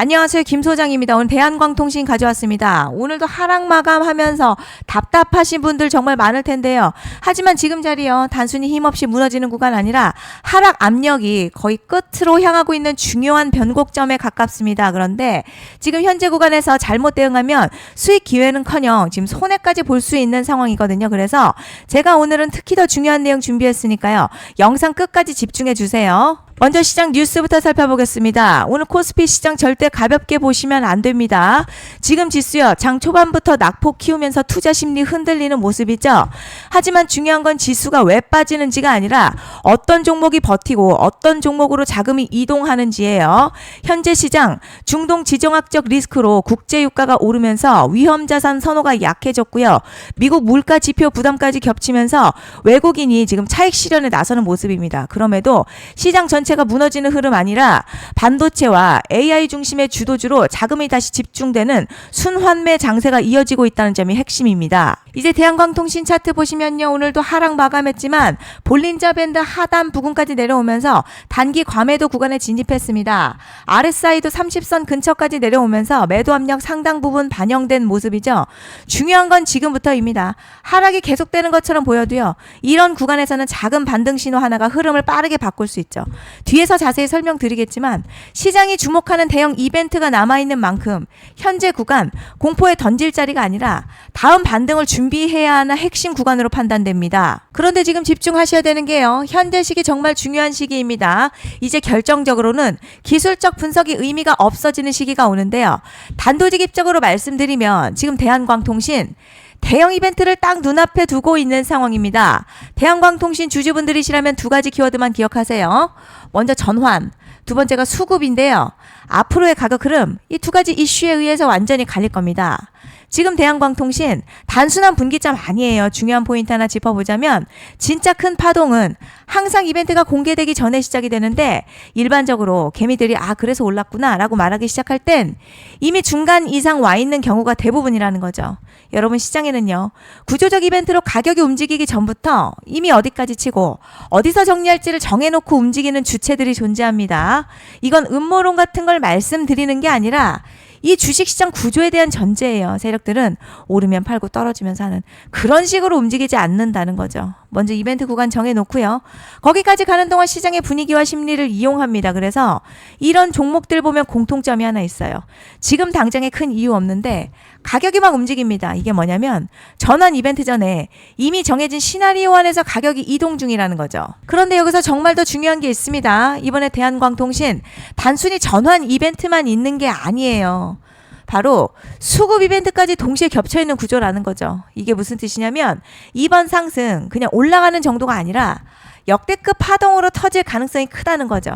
안녕하세요. 김 소장입니다. 오늘 대한광통신 가져왔습니다. 오늘도 하락 마감하면서 답답하신 분들 정말 많을 텐데요. 하지만 지금 자리요. 단순히 힘없이 무너지는 구간 아니라 하락 압력이 거의 끝으로 향하고 있는 중요한 변곡점에 가깝습니다. 그런데 지금 현재 구간에서 잘못 대응하면 수익 기회는커녕 지금 손해까지 볼 수 있는 상황이거든요. 그래서 제가 오늘은 특히 더 중요한 내용 준비했으니까요. 영상 끝까지 집중해 주세요. 먼저 시장 뉴스부터 살펴보겠습니다. 오늘 코스피 시장 절대 가볍게 보시면 안 됩니다. 지금 지수요. 장 초반부터 낙폭 키우면서 투자 심리 흔들리는 모습이죠. 하지만 중요한 건 지수가 왜 빠지는지가 아니라 어떤 종목이 버티고 어떤 종목으로 자금이 이동하는지예요. 현재 시장 중동 지정학적 리스크로 국제 유가가 오르면서 위험 자산 선호가 약해졌고요. 미국 물가 지표 부담까지 겹치면서 외국인이 지금 차익 실현에 나서는 모습입니다. 그럼에도 시장 전체가 무너지는 흐름 아니라 반도체와 AI 중심의 주도주로 자금이 다시 집중되는 순환매 장세가 이어지고 있다는 점이 핵심입니다. 이제 대한광통신 차트 보시면요. 오늘도 하락 마감했지만 볼린저 밴드 하단 부근까지 내려오면서 단기 과매도 구간에 진입했습니다. RSI도 30선 근처까지 내려오면서 매도 압력 상당 부분 반영된 모습이죠. 중요한 건 지금부터입니다. 하락이 계속되는 것처럼 보여도요. 이런 구간에서는 작은 반등 신호 하나가 흐름을 빠르게 바꿀 수 있죠. 뒤에서 자세히 설명드리겠지만 시장이 주목하는 대형 이벤트가 남아있는 만큼 현재 구간 공포에 던질 자리가 아니라 다음 반등을 준비해야 하는 핵심 구간으로 판단됩니다. 그런데 지금 집중하셔야 되는 게요. 현재 시기 정말 중요한 시기입니다. 이제 결정적으로는 기술적 분석이 의미가 없어지는 시기가 오는데요. 단도직입적으로 말씀드리면 지금 대한광통신 대형 이벤트를 딱 눈앞에 두고 있는 상황입니다. 대한광통신 주주분들이시라면 두 가지 키워드만 기억하세요. 먼저 전환, 두 번째가 수급인데요. 앞으로의 가격 흐름, 이 두 가지 이슈에 의해서 완전히 갈릴 겁니다. 지금 대한광통신 단순한 분기점 아니에요. 중요한 포인트 하나 짚어보자면 진짜 큰 파동은 항상 이벤트가 공개되기 전에 시작이 되는데 일반적으로 개미들이 그래서 올랐구나 라고 말하기 시작할 땐 이미 중간 이상 와 있는 경우가 대부분이라는 거죠. 여러분 시장에는요. 구조적 이벤트로 가격이 움직이기 전부터 이미 어디까지 치고 어디서 정리할지를 정해놓고 움직이는 주체들이 존재합니다. 이건 음모론 같은 걸 말씀드리는 게 아니라 이 주식시장 구조에 대한 전제예요. 세력들은 오르면 팔고 떨어지면 사는 그런 식으로 움직이지 않는다는 거죠. 먼저 이벤트 구간 정해놓고요. 거기까지 가는 동안 시장의 분위기와 심리를 이용합니다. 그래서 이런 종목들 보면 공통점이 하나 있어요. 지금 당장에 큰 이유 없는데 가격이 막 움직입니다. 이게 뭐냐면 전환 이벤트 전에 이미 정해진 시나리오 안에서 가격이 이동 중이라는 거죠. 그런데 여기서 정말 더 중요한 게 있습니다. 이번에 대한광통신 단순히 전환 이벤트만 있는 게 아니에요. 바로 수급 이벤트까지 동시에 겹쳐있는 구조라는 거죠. 이게 무슨 뜻이냐면 이번 상승 그냥 올라가는 정도가 아니라 역대급 파동으로 터질 가능성이 크다는 거죠.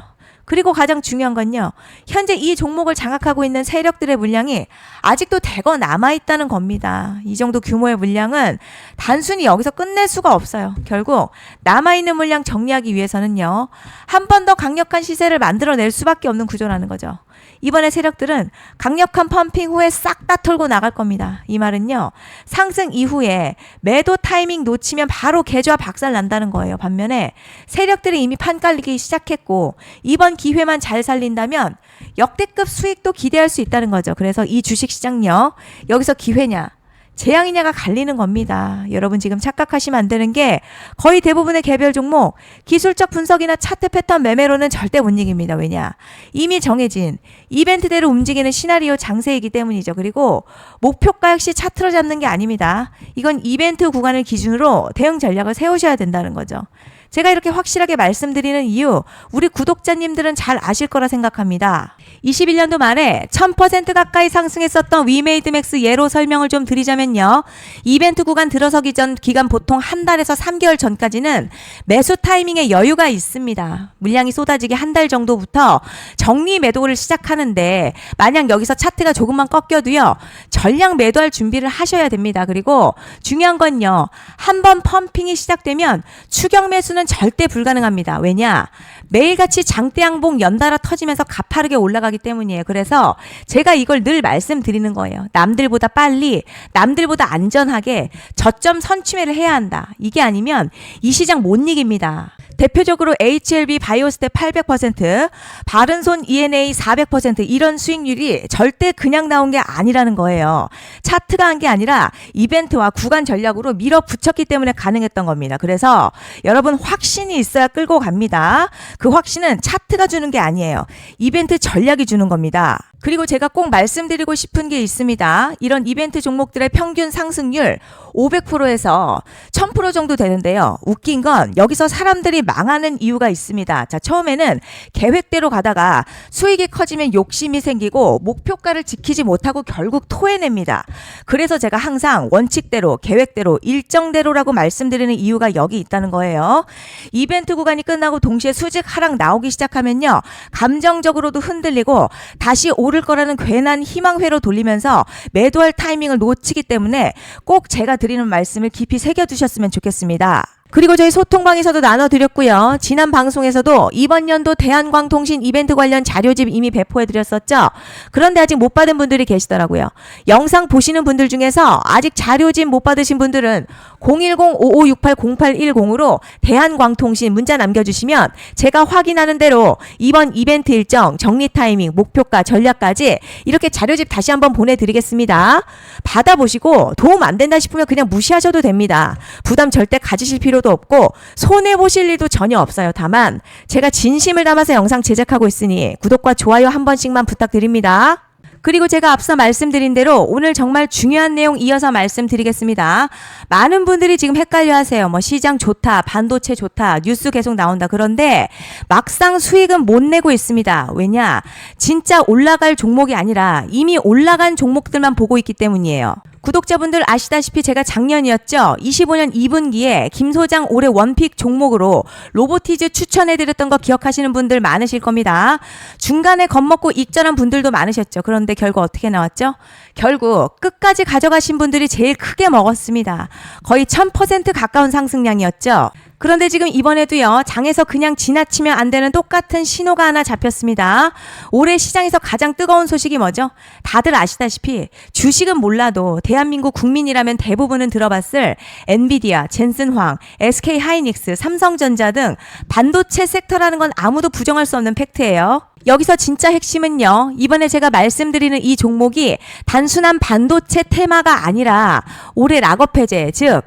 그리고 가장 중요한 건요. 현재 이 종목을 장악하고 있는 세력들의 물량이 아직도 대거 남아있다는 겁니다. 이 정도 규모의 물량은 단순히 여기서 끝낼 수가 없어요. 결국 남아있는 물량 정리하기 위해서는요. 한 번 더 강력한 시세를 만들어낼 수밖에 없는 구조라는 거죠. 이번에 세력들은 강력한 펌핑 후에 싹 다 털고 나갈 겁니다. 이 말은요. 상승 이후에 매도 타이밍 놓치면 바로 계좌 박살 난다는 거예요. 반면에 세력들이 이미 판 깔리기 시작했고 이번 기회만 잘 살린다면 역대급 수익도 기대할 수 있다는 거죠. 그래서 이 주식시장요. 여기서 기회냐 재앙이냐가 갈리는 겁니다. 여러분 지금 착각하시면 안 되는 게 거의 대부분의 개별 종목 기술적 분석이나 차트 패턴 매매로는 절대 못 이깁니다. 왜냐? 이미 정해진 이벤트대로 움직이는 시나리오 장세이기 때문이죠. 그리고 목표가 역시 차트로 잡는 게 아닙니다. 이건 이벤트 구간을 기준으로 대응 전략을 세우셔야 된다는 거죠. 제가 이렇게 확실하게 말씀드리는 이유 우리 구독자님들은 잘 아실 거라 생각합니다. 21년도 말에 1000% 가까이 상승했었던 위메이드맥스 예로 설명을 좀 드리자면요. 이벤트 구간 들어서기 전 기간 보통 한 달에서 3개월 전까지는 매수 타이밍에 여유가 있습니다. 물량이 쏟아지기 한 달 정도부터 정리 매도를 시작하는데 만약 여기서 차트가 조금만 꺾여도요. 전량 매도할 준비를 하셔야 됩니다. 그리고 중요한 건요. 한번 펌핑이 시작되면 추격 매수는 매수는 절대 불가능합니다. 왜냐? 매일같이 장대양봉 연달아 터지면서 가파르게 올라가기 때문이에요. 그래서 제가 이걸 늘 말씀드리는 거예요. 남들보다 빨리, 남들보다 안전하게 저점 선취매를 해야 한다. 이게 아니면 이 시장 못 이깁니다. 대표적으로 HLB 바이오스텝 800%, 바른손 ENA 400% 이런 수익률이 절대 그냥 나온 게 아니라는 거예요. 차트가 한 게 아니라 이벤트와 구간 전략으로 밀어붙였기 때문에 가능했던 겁니다. 그래서 여러분 확신이 있어야 끌고 갑니다. 그 확신은 차트가 주는 게 아니에요. 이벤트 전략이 주는 겁니다. 그리고 제가 꼭 말씀드리고 싶은 게 있습니다. 이런 이벤트 종목들의 평균 상승률 500%에서 1000% 정도 되는데요. 웃긴 건 여기서 사람들이 망하는 이유가 있습니다. 자, 처음에는 계획대로 가다가 수익이 커지면 욕심이 생기고 목표가를 지키지 못하고 결국 토해냅니다. 그래서 제가 항상 원칙대로, 계획대로, 일정대로라고 말씀드리는 이유가 여기 있다는 거예요. 이벤트 구간이 끝나고 동시에 수직 하락 나오기 시작하면요. 감정적으로도 흔들리고 다시 오를 거라는 괜한 희망회로 돌리면서 매도할 타이밍을 놓치기 때문에 꼭 제가 드리는 말씀을 깊이 새겨두셨으면 좋겠습니다. 그리고 저희 소통방에서도 나눠드렸고요. 지난 방송에서도 이번 연도 대한광통신 이벤트 관련 자료집 이미 배포해드렸었죠. 그런데 아직 못 받은 분들이 계시더라고요. 영상 보시는 분들 중에서 아직 자료집 못 받으신 분들은 010-5568-0810으로 대한광통신 문자 남겨주시면 제가 확인하는 대로 이번 이벤트 일정, 정리 타이밍, 목표가, 전략까지 이렇게 자료집 다시 한번 보내드리겠습니다. 받아보시고 도움 안 된다 싶으면 그냥 무시하셔도 됩니다. 부담 절대 가지실 필요도 없고 손해보실 일도 전혀 없어요. 다만 제가 진심을 담아서 영상 제작하고 있으니 구독과 좋아요 한 번씩만 부탁드립니다. 그리고 제가 앞서 말씀드린 대로 오늘 정말 중요한 내용 이어서 말씀드리겠습니다. 많은 분들이 지금 헷갈려 하세요. 시장 좋다, 반도체 좋다, 뉴스 계속 나온다. 그런데 막상 수익은 못 내고 있습니다. 왜냐? 진짜 올라갈 종목이 아니라 이미 올라간 종목들만 보고 있기 때문이에요. 구독자분들 아시다시피 제가 작년이었죠. 25년 2분기에 김 소장 올해 원픽 종목으로 로보티즈 추천해드렸던 거 기억하시는 분들 많으실 겁니다. 중간에 겁먹고 익절한 분들도 많으셨죠. 그런데 결국 어떻게 나왔죠? 결국 끝까지 가져가신 분들이 제일 크게 먹었습니다. 거의 1000% 가까운 상승량이었죠. 그런데 지금 이번에도요, 장에서 그냥 지나치면 안 되는 똑같은 신호가 하나 잡혔습니다. 올해 시장에서 가장 뜨거운 소식이 뭐죠? 다들 아시다시피 주식은 몰라도 대한민국 국민이라면 대부분은 들어봤을 엔비디아, 젠슨황, SK하이닉스, 삼성전자 등 반도체 섹터라는 건 아무도 부정할 수 없는 팩트예요. 여기서 진짜 핵심은요, 이번에 제가 말씀드리는 이 종목이 단순한 반도체 테마가 아니라 올해 락업 해제, 즉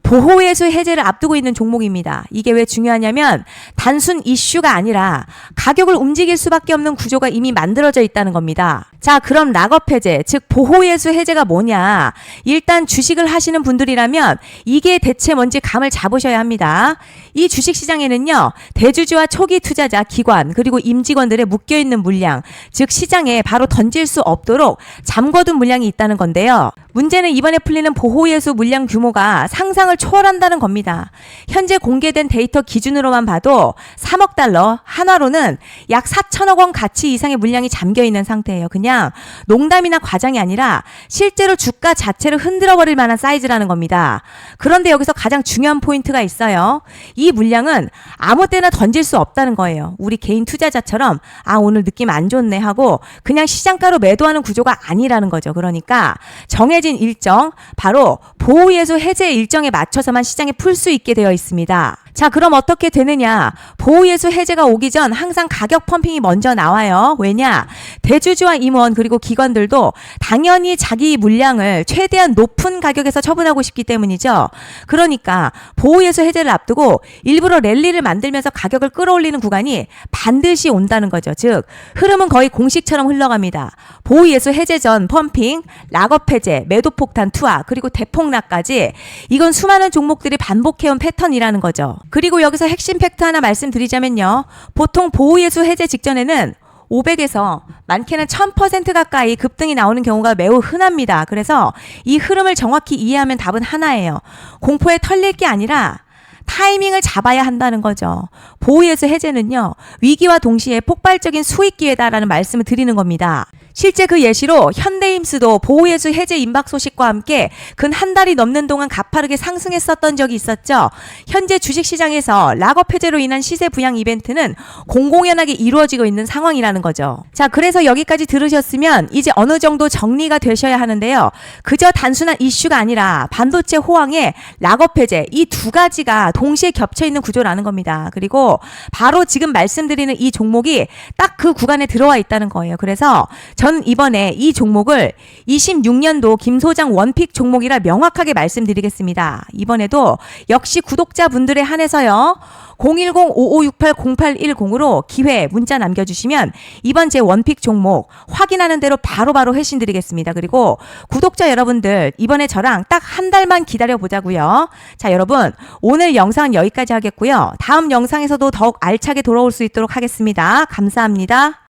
보호예수 해제를 앞두고 있는 종목입니다. 이게 왜 중요하냐면 단순 이슈가 아니라 가격을 움직일 수밖에 없는 구조가 이미 만들어져 있다는 겁니다. 자, 그럼 락업 해제, 즉 보호예수 해제가 뭐냐? 일단 주식을 하시는 분들이라면 이게 대체 뭔지 감을 잡으셔야 합니다. 이 주식시장에는요, 대주주와 초기 투자자, 기관, 그리고 임직원들의 묶여있는 물량, 즉 시장에 바로 던질 수 없도록 잠궈둔 물량이 있다는 건데요. 문제는 이번에 풀리는 보호예수 물량 규모가 상상을 초월한다는 겁니다. 현재 공개된 데이터 기준으로만 봐도 3억 달러, 한화로는 약 4천억 원 가치 이상의 물량이 잠겨있는 상태예요. 그냥 농담이나 과장이 아니라 실제로 주가 자체를 흔들어버릴 만한 사이즈라는 겁니다. 그런데 여기서 가장 중요한 포인트가 있어요. 이 물량은 아무 때나 던질 수 없다는 거예요. 우리 개인 투자자처럼 오늘 느낌 안 좋네 하고 그냥 시장가로 매도하는 구조가 아니라는 거죠. 그러니까 정해진 일정, 바로 보호예수 해제 일정에 맞춰서만 시장에 풀 수 있게 되어 있습니다. 자, 그럼 어떻게 되느냐? 보호예수 해제가 오기 전 항상 가격 펌핑이 먼저 나와요. 왜냐? 대주주와 임원 그리고 기관들도 당연히 자기 물량을 최대한 높은 가격에서 처분하고 싶기 때문이죠. 그러니까 보호예수 해제를 앞두고 일부러 랠리를 만들면서 가격을 끌어올리는 구간이 반드시 온다는 거죠. 즉 흐름은 거의 공식처럼 흘러갑니다. 보호예수 해제 전 펌핑, 락업 해제, 매도 폭탄 투하, 그리고 대폭락까지 이건 수많은 종목들이 반복해온 패턴이라는 거죠. 그리고 여기서 핵심 팩트 하나 말씀드리자면요. 보통 보호예수 해제 직전에는 500에서 많게는 1000% 가까이 급등이 나오는 경우가 매우 흔합니다. 그래서 이 흐름을 정확히 이해하면 답은 하나예요. 공포에 털릴 게 아니라 타이밍을 잡아야 한다는 거죠. 보호예수 해제는요, 위기와 동시에 폭발적인 수익 기회다라는 말씀을 드리는 겁니다. 실제 그 예시로 현대임스도 보호예수 해제 임박 소식과 함께 근 한 달이 넘는 동안 가파르게 상승했었던 적이 있었죠. 현재 주식시장에서 락업 해제로 인한 시세 부양 이벤트는 공공연하게 이루어지고 있는 상황이라는 거죠. 자, 그래서 여기까지 들으셨으면 이제 어느 정도 정리가 되셔야 하는데요. 그저 단순한 이슈가 아니라 반도체 호황에 락업 해제 이 두 가지가 동시에 겹쳐 있는 구조라는 겁니다. 그리고 바로 지금 말씀드리는 이 종목이 딱 그 구간에 들어와 있다는 거예요. 그래서 전 이번에 이 종목을 26년도 김 소장 원픽 종목이라 명확하게 말씀드리겠습니다. 이번에도 역시 구독자분들에 한해서요. 010-5568-0810으로 기회 문자 남겨주시면 이번 제 원픽 종목 확인하는 대로 바로바로 회신 드리겠습니다. 그리고 구독자 여러분들 이번에 저랑 딱 한 달만 기다려보자고요. 자, 여러분 오늘 영상은 여기까지 하겠고요. 다음 영상에서도 더욱 알차게 돌아올 수 있도록 하겠습니다. 감사합니다.